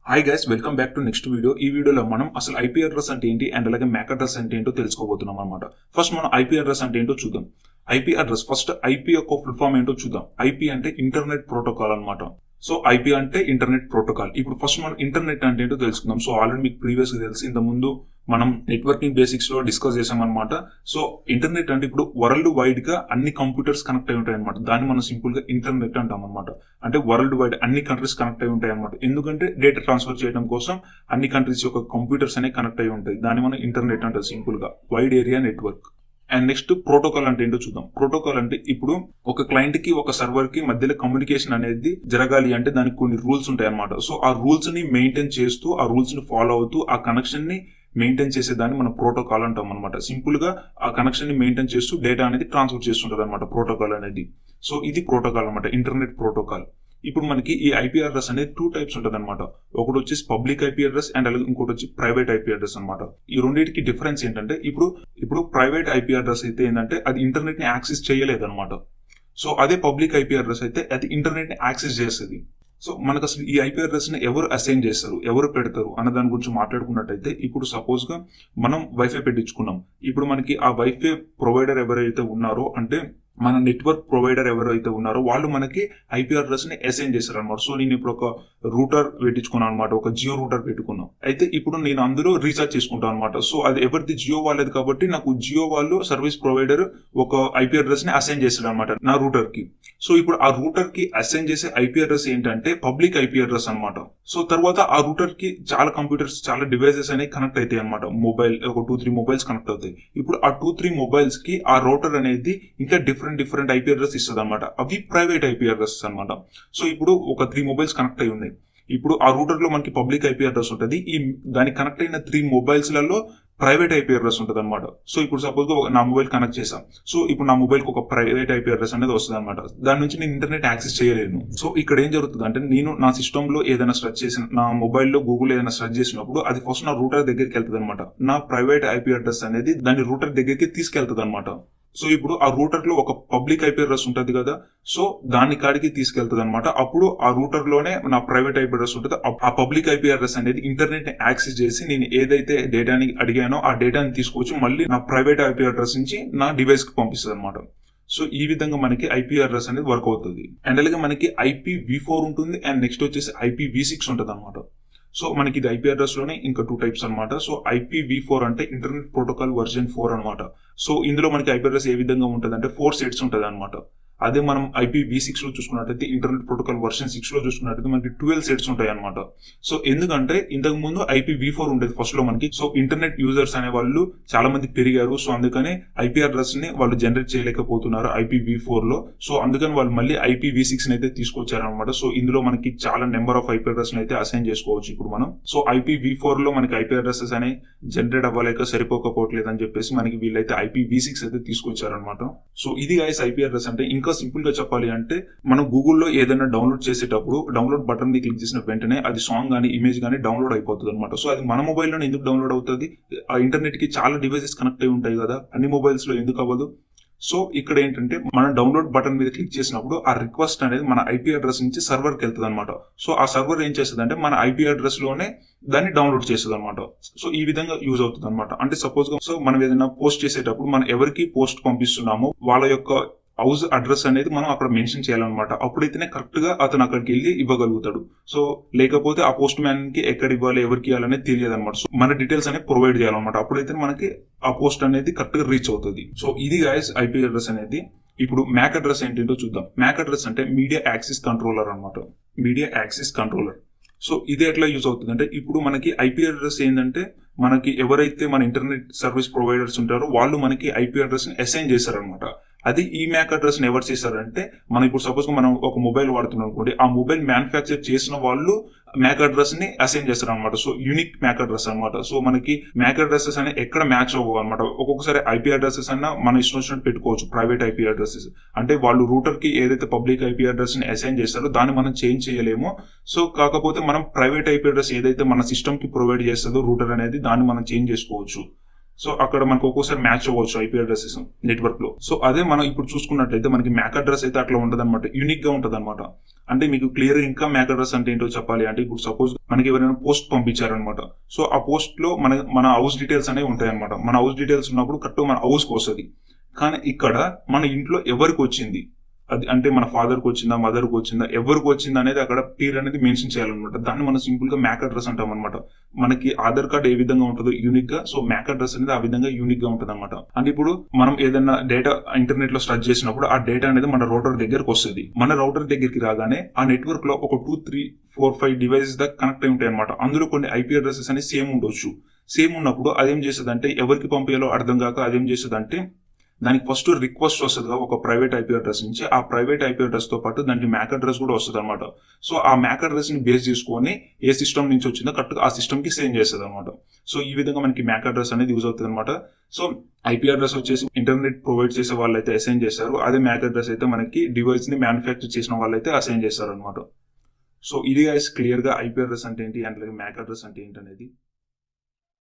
Hi guys, welcome back to next video. ఈ వీడియోలో మనం అసలు ఐపీ అడ్రస్ అంటే ఏంటి అండ్ అలాగే మ్యాక్ అడ్రస్ అంటే ఏంటో తెలుసుకోబోతున్నాం అనమాట. ఫస్ట్ మనం ఐపీ అడ్రస్ అంటే ఏంటో చూద్దాం. ఐపీ అడ్రస్ ఫస్ట్ ఐపీ యొక్క ఫుల్ ఫామ్ ఏంటో చూద్దాం. ఐపీ అంటే ఇంటర్నెట్ ప్రోటోకాల్ అనమాట. సో ఐపీ అంటే ఇంటర్నెట్ ప్రోటోకాల్. ఇప్పుడు ఫస్ట్ మనం ఇంటర్నెట్ అంటే ఏంటో తెలుసుకుందాం. సో ఆల్రెడీ మీకు ప్రీవియస్ గా తెలిసి ఇంత ముందు మనం నెట్వర్కింగ్ బేసిక్స్ లో డిస్కస్ చేసామన్నమాట. సో ఇంటర్నెట్ అంటే ఇప్పుడు వరల్డ్ వైడ్ గా అన్ని కంప్యూటర్స్ కనెక్ట్ అయి ఉంటాయి అనమాట. దాన్ని మనం సింపుల్ గా ఇంటర్నెట్ అంటాం అనమాట. అంటే వరల్డ్ వైడ్ అన్ని కంట్రీస్ కనెక్ట్ అయి ఉంటాయి అనమాట. ఎందుకంటే డేటా ట్రాన్స్ఫర్ చేయడం కోసం అన్ని కంట్రీస్ యొక్క కంప్యూటర్స్ అనేవి కనెక్ట్ అయి ఉంటాయి. దాన్ని మనం ఇంటర్నెట్ అంటాం సింపుల్ గా, wide area network. And next protocol అంటే ఏంటో చూద్దాం. ప్రోటోకాల్ అంటే ఇప్పుడు ఒక క్లయింట్ కి ఒక సర్వర్ కి మధ్యలో కమ్యూనికేషన్ అనేది జరగాలి అంటే దానికి కొన్ని రూల్స్ ఉంటాయి అనమాట. సో ఆ రూల్స్ ని మెయింటైన్ చేస్తూ, ఆ రూల్స్ ని ఫాలో అవుతూ ఆ కనెక్షన్ ని మెయింటైన్ చేసేదాన్ని మనం ప్రోటోకాల్ అంటాం అనమాట. సింపుల్ గా ఆ కనెక్షన్ ని మెయింటైన్ చేస్తూ డేటా అనేది ట్రాన్స్ఫర్ చేస్తుంటది అనమాట ప్రోటోకాల్ అనేది. సో ఇది ప్రోటోకాల్ అనమాట, ఇంటర్నెట్ ప్రోటోకాల్. ఇప్పుడు మనకి ఈ ఐపీ అడ్రస్ అనేది 2 టైప్స్ ఉంటుంది అనమాట. ఒకటి వచ్చేసి పబ్లిక్ ఐపీ అడ్రస్ అండ్ అలాగే ఇంకోటి వచ్చి ప్రైవేట్ ఐపీ అడ్రస్ అనమాట. ఈ రెండింటికి డిఫరెన్స్ ఏంటంటే ఇప్పుడు ప్రైవేట్ ఐపీ అడ్రస్ అయితే ఏంటంటే అది ఇంటర్నెట్ ని యాక్సెస్ చేయలేదు అనమాట. సో అదే పబ్లిక్ ఐపీ అడ్రస్ అయితే అది ఇంటర్నెట్ ని యాక్సెస్ చేస్తుంది. సో మనకు అసలు ఈ ఐపీ అడ్రస్ ని ఎవరు అసైన్ చేస్తారు, ఎవరు పెడతారు అన్న దాని గురించి మాట్లాడుకున్నట్టయితే, ఇప్పుడు సపోజ్ గా మనం వైఫై పెట్టించుకున్నాం. ఇప్పుడు మనకి ఆ వైఫై ప్రొవైడర్ ఎవరైతే ఉన్నారో, అంటే మన నెట్వర్క్ ప్రొవైడర్ ఎవరైతే ఉన్నారో వాళ్ళు మనకి ఐపీ అడ్రస్ ని అసైన్ చేస్తారు అనమాట. సో నేను ఇప్పుడు ఒక రూటర్ పెట్టించుకున్నాను అనమాట, ఒక జియో రూటర్ పెట్టుకున్నాం. అయితే ఇప్పుడు నేను అందులో రీఛార్జ్ చేసుకుంటాను అనమాట. సో అది ఎవరిది, జియో వాళ్ళది కాబట్టి నాకు జియో వాళ్ళు సర్వీస్ ప్రొవైడర్ ఒక ఐపీ అడ్రస్ ని అసైన్ చేస్తాడు అనమాట నా రూటర్ కి. సో ఇప్పుడు ఆ రూటర్ కి అసైన్ చేసే ఐపీ అడ్రస్ ఏంటంటే పబ్లిక్ ఐపీ అడ్రస్ అనమాట. సో తర్వాత ఆ రూటర్ కి చాలా కంప్యూటర్స్, చాలా డివైసెస్ అనేవి కనెక్ట్ అవుతాయి అనమాట. మొబైల్ ఒక 2-3 మొబైల్స్ కనెక్ట్ అవుతాయి. ఇప్పుడు ఆ 2-3 మొబైల్స్ కి ఆ రూటర్ అనేది ఇంకా డిఫరెంట్ ఐపీ అడ్రస్ ఇస్తుంది అనమాట. అవి ప్రైవేట్ ఐపీ అడ్రస్ అనమాట. సో ఇప్పుడు ఒక 3 మొబైల్స్ కనెక్ట్ అయి ఉన్నాయి. ఇప్పుడు ఆ రూటర్ లో మనకి పబ్లిక్ ఐపీ అడ్రస్ ఉంటుంది. ఈ దానికి కనెక్ట్ అయిన 3 మొబైల్స్ లలో ప్రైవేట్ ఐపీ అడ్రస్ ఉంటుంది అనమాట. సో ఇప్పుడు సపోజ్ గా నా మొబైల్ కనెక్ట్ చేసాం. సో ఇప్పుడు నా మొబైల్ కి ఒక ప్రైవేట్ ఐపీ అడ్రస్ అనేది వస్తుంది అనమాట. దాని నుంచి నేను ఇంటర్నెట్ యాక్సెస్ చేయలేను. సో ఇక్కడ ఏం జరుగుతుంది అంటే, నేను నా సిస్టమ్ లో ఏదైనా సెర్చ్ చేసిన, నా మొబైల్లో గూగుల్ ఏదైనా సెర్చ్ చేసినప్పుడు అది ఫస్ట్ నా రూటర్ దగ్గరికి వెళ్తుంది అనమాట. నా ప్రైవేట్ ఐపీ అడ్రస్ అనేది దాని రూటర్ దగ్గరికి తీసుకెళ్తుంది అనమాట. సో ఇప్పుడు ఆ రూటర్ లో ఒక పబ్లిక్ ఐపీ అడ్రస్ ఉంటుంది కదా, సో దాని కాడికి తీసుకెళ్తుంది అనమాట. అప్పుడు ఆ రూటర్ లోనే నా ప్రైవేట్ ఐపీ అడ్రస్ ఉంటుంది. ఆ పబ్లిక్ ఐపీ అడ్రస్ అనేది ఇంటర్నెట్ ని యాక్సెస్ చేసి నేను ఏదైతే డేటాని అడిగానో ఆ డేటాని తీసుకొచ్చి మళ్ళీ నా ప్రైవేట్ ఐపీ అడ్రస్ నుంచి నా డివైస్ కి పంపిస్తుంది అనమాట. సో ఈ విధంగా మనకి ఐపీ అడ్రస్ అనేది వర్క్ అవుతుంది. అండ్ అలాగే మనకి IPv4 ఉంటుంది అండ్ నెక్స్ట్ వచ్చేసి IPv6 ఉంటుంది అనమాట. సో మనకి ఇది ఐపీ అడ్రస్ లోనే ఇంకా 2 టైప్స్ అనమాట. సో IPv4 అంటే ఇంటర్నెట్ ప్రోటోకాల్ వర్జన్ 4 అనమాట. సో ఇందులో మనకి ఐపీ అడ్రస్ ఏ విధంగా ఉంటుంది అంటే 4 సెట్స్ ఉంటుంది అనమాట. అదే మనం IPv6 లో చూసుకున్నట్టయితే, ఇంటర్నెట్ ప్రోటోకాల్ వర్షన్ 6 లో చూసుకున్నట్టయితే మనకి 12 సెట్స్ ఉంటాయి అనమాట. సో ఎందుకంటే ఇంతకు ముందు IPv4 ఉండేది ఫస్ట్ లో మనకి. సో ఇంటర్నెట్ యూజర్స్ అనే వాళ్ళు చాలా మంది పెరిగారు. సో అందుకని ఐపీ అడ్రస్ ని వాళ్ళు జనరేట్ చేయలేకపోతున్నారు IPv4 లో. సో అందుకని వాళ్ళు మళ్ళీ IPv6 అయితే తీసుకొచ్చారనమాట. సో ఇందులో మనకి చాలా నెంబర్ ఆఫ్ ఐపీ అడ్రస్ అయితే అసైన్ చేసుకోవచ్చు ఇప్పుడు మనం. సో IPv4 లో మనకి ఐపీ అడ్రసెస్ అనేవి జనరేట్ అవ్వలేక సరిపోకపోవట్లేదు అని చెప్పేసి మనకి వీళ్ళైతే IPv6 అయితే తీసుకొచ్చారనమాట. సో ఇది గైస్ ఐపీ అడ్రస్ అంటే. ఇంకా సింపుల్ గా చెప్పాలి అంటే, మనం గూగుల్లో ఏదైనా డౌన్లోడ్ చేసేటప్పుడు డౌన్లోడ్ బటన్ ని క్లిక్ చేసిన వెంటనే అది సాంగ్ గానీ ఇమేజ్ గానీ డౌన్లోడ్ అయిపోతుంది అనమాట. సో అది మన మొబైల్లోనే ఎందుకు డౌన్లోడ్ అవుతుంది? ఆ ఇంటర్నెట్ కి చాలా డివైసెస్ కనెక్ట్ అయి ఉంటాయి కదా, అన్ని మొబైల్స్ లో ఎందుకు అవ్వదు? సో ఇక్కడ ఏంటంటే, మనం డౌన్లోడ్ బటన్ మీద క్లిక్ చేసినప్పుడు ఆ రిక్వెస్ట్ అనేది మన ఐపీ అడ్రస్ నుంచి సర్వర్ కి వెళ్తుంది అనమాట. సో ఆ సర్వర్ ఏం చేస్తుంది అంటే మన ఐపీ అడ్రస్ లోనే దాన్ని డౌన్లోడ్ చేస్తుంది అనమాట. సో ఈ విధంగా యూజ్ అవుతుంది అనమాట. అంటే సపోజ్ గా మనం ఏదైనా పోస్ట్ చేసేటప్పుడు మనం ఎవరికి పోస్ట్ పంపిస్తున్నామో వాళ్ళ యొక్క హౌస్ అడ్రస్ అనేది మనం అక్కడ మెన్షన్ చేయాలన్నమాట. అప్పుడైతేనే కరెక్ట్ గా అతను అక్కడికి వెళ్ళి ఇవ్వగలుగుతాడు. సో లేకపోతే ఆ పోస్ట్ మ్యాన్ కి ఎక్కడ ఇవ్వాలి, ఎవరికి ఇవ్వాలనేది తెలియదు అనమాట. సో మన డీటెయిల్స్ అనేది ప్రొవైడ్ చేయాలన్నమాట. అప్పుడైతే మనకి ఆ పోస్ట్ అనేది కరెక్ట్ గా రీచ్ అవుతుంది. సో ఇది గైస్ ఐపీ అడ్రస్ అనేది. ఇప్పుడు మ్యాక్ అడ్రస్ ఏంటంటో చూద్దాం. మ్యాక్ అడ్రస్ అంటే మీడియా యాక్సెస్ కంట్రోలర్ అనమాట. Media access controller. సో ఇది ఎట్లా యూజ్ అవుతుంది అంటే, ఇప్పుడు మనకి ఐపీ అడ్రస్ ఏంటంటే, మనకి ఎవరైతే మన ఇంటర్నెట్ సర్వీస్ ప్రొవైడర్స్ ఉంటారో వాళ్ళు మనకి ఐపీ అడ్రస్ ని అసైన్ చేశారనమాట. అది ఈ మ్యాక్ అడ్రస్ ని ఎవరు చేశారంటే, మనం ఇప్పుడు సపోజ్ మనం ఒక మొబైల్ వాడుతున్నాం అనుకోండి, ఆ మొబైల్ మ్యానుఫ్యాక్చర్ చేసిన వాళ్ళు మ్యాక్ అడ్రస్ ని అసైన్ చేస్తారు అనమాట. సో యూనిక్ మ్యాక్ అడ్రస్ అనమాట. సో మనకి మ్యాక్ అడ్రసెస్ అనేవి ఎక్కడ మ్యాచ్ అవ్వవు అనమాట. ఒక్కొక్కసారి ఐపీ అడ్రసెస్ అన్నా మన ఇష్టం వచ్చినట్టు పెట్టుకోవచ్చు, ప్రైవేట్ ఐపీ అడ్రసెస్. అంటే వాళ్ళు రూటర్ కి ఏదైతే పబ్లిక్ ఐపీ అడ్రస్ ని అసైన్ చేస్తారో దాన్ని మనం చేంజ్ చేయలేము. సో కాకపోతే మనం ప్రైవేట్ ఐపీ అడ్రస్ ఏదైతే మన సిస్టమ్ కి ప్రొవైడ్ చేస్తుందో రూటర్ అనేది, దాన్ని మనం చేంజ్ చేసుకోవచ్చు. సో అక్కడ మనకు ఒక్కోసారి మ్యాచ్ అవ్వచ్చు ఐపీ అడ్రసెస్ నెట్వర్క్ లో. సో అదే మనం ఇప్పుడు చూసుకున్నట్లయితే మనకి మ్యాక్ అడ్రస్ అయితే అట్లా ఉండదు అనమాట, యూనిక్ గా ఉంటుంది అనమాట. అంటే మీకు క్లియర్ ఇంకా మ్యాక్ అడ్రస్ అంటే ఏంటో చెప్పాలి అంటే, ఇప్పుడు సపోజ్ మనకి ఎవరైనా పోస్ట్ పంపించారనమాట. సో ఆ పోస్ట్ లో మన హౌస్ డీటెయిల్స్ అనేవి ఉంటాయి అనమాట. మన హౌస్ డీటెయిల్స్ ఉన్నప్పుడు కరెక్ట్ మన హౌస్ కి వస్తుంది. కానీ ఇక్కడ మన ఇంట్లో ఎవరికి వచ్చింది, అది అంటే మన ఫాదర్ కి వచ్చిందా, మదర్ కి వచ్చిందా, ఎవరికి వచ్చిందా అనేది అక్కడ పేరు అనేది మెన్షన్ చేయాలన్నమాట. దాన్ని మనం సింపుల్ గా మ్యాక్ అడ్రస్ అంటాం అనమాట. మనకి ఆధార్ కార్డ్ ఏ విధంగా ఉంటుందో యూనిక్ గా, సో మ్యాక్ అడ్రస్ అనేది ఆ విధంగా యూనిక్ గా ఉంటుంది అనమాట. అంటే ఇప్పుడు మనం ఏదైనా డేటా ఇంటర్నెట్ లో స్టార్ట్ చేసినప్పుడు ఆ డేటా అనేది మన రౌటర్ దగ్గరకు వస్తుంది. మన రౌటర్ దగ్గరికి రాగానే ఆ నెట్వర్క్ లో ఒక 2, 3, 4, 5 డివైసెస్ దాకా కనెక్ట్ అయి ఉంటాయి అనమాట. అందులో కొన్ని ఐపీ అడ్రసెస్ అనేది సేమ్ ఉండొచ్చు. సేమ్ ఉన్నప్పుడు అదేం చేస్తుంది అంటే, ఎవరికి పంపించాలో అర్థం కాక అదేం చేస్తుంది అంటే, దానికి ఫస్ట్ రిక్వెస్ట్ వస్తుంది ఒక ప్రైవేట్ ఐపీ అడ్రస్ నుంచి. ఆ ప్రైవేట్ ఐపీ అడ్రస్ తో పాటు దానికి మ్యాక్ అడ్రస్ కూడా వస్తుంది అనమాట. సో ఆ మ్యాక్ అడ్రస్ ని బేస్ చేసుకొని ఏ సిస్టమ్ నుంచి వచ్చిందో కరెక్ట్ ఆ సిస్టమ్ కి సేండ్ చేస్తుంది అనమాట. సో ఈ విధంగా మనకి మ్యాక్ అడ్రస్ అనేది యూజ్ అవుతుంది అనమాట. సో ఐపీ అడ్రస్ వచ్చేసి ఇంటర్నెట్ ప్రొవైడ్ చేసే వాళ్ళైతే అసైన్ చేస్తారు. అదే మ్యాక్ అడ్రస్ అయితే మనకి డివైస్ ని మ్యానుఫ్యాక్చర్ చేసిన వాళ్ళైతే అసైన్ చేస్తారు అనమాట. సో ఇది క్లియర్ గా ఐపీ అడ్రస్ అంటే ఏంటి అండ్ మ్యాక్ అడ్రస్ అంటే ఏంటి అనేది.